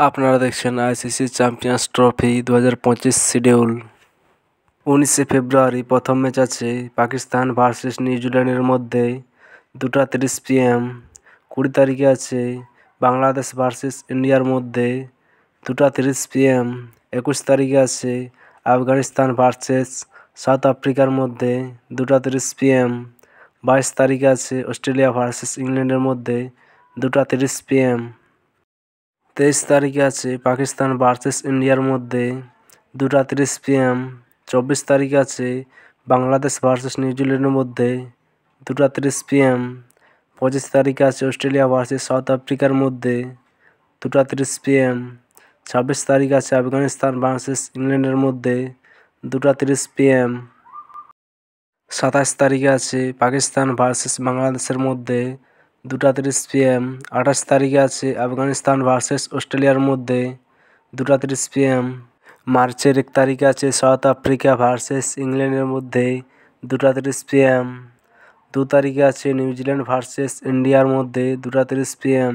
আপনারা দেখছেন ICC champions trophy 2025 schedule. 19শে ফেব্রুয়ারি প্রথম ম্যাচ আছে পাকিস্তান ভার্সেস নিউজিল্যান্ডের মধ্যে 2:30 PM। 20 তারিখে আছে বাংলাদেশ ভার্সেস ইন্ডিয়ার মধ্যে 2:30 PM। 21 তারিখে আছে আফগানিস্তান ভার্সেস সাউথ আফ্রিকার মধ্যে 2:30 PM। 22 তারিখে আছে অস্ট্রেলিয়া ভার্সেস ইংল্যান্ডের মধ্যে 2:30 PM। 23 তারিখে আছে পাকিস্তান ভার্সেস ইন্ডিয়ার মধ্যে 2:30 PM। 24 তারিখে আছে বাংলাদেশ ভার্সেস নিউজিল্যান্ডের মধ্যে 2:30 PM। 25 তারিখে আছে অস্ট্রেলিয়া ভার্সেস সাউথ আফ্রিকার মধ্যে 2:30 PM। 26 তারিখে আছে আফগানিস্তান ভার্সেস ইংল্যান্ডের মধ্যে 2:30 PM। 27 তারিখে আছে পাকিস্তান ভার্সেস বাংলাদেশের মধ্যে 2:30 PM। 28 তারিখে আছে আফগানিস্তান ভার্সেস অস্ট্রেলিয়ার মধ্যে 2:30 PM। মার্চের 1 তারিখে আছে সাউথ আফ্রিকা ভার্সেস ইংল্যান্ডের মধ্যে 2:30 PM। 2 তারিখে আছে নিউজিল্যান্ড ভার্সেস ইন্ডিয়ার মধ্যে 2:30 PM।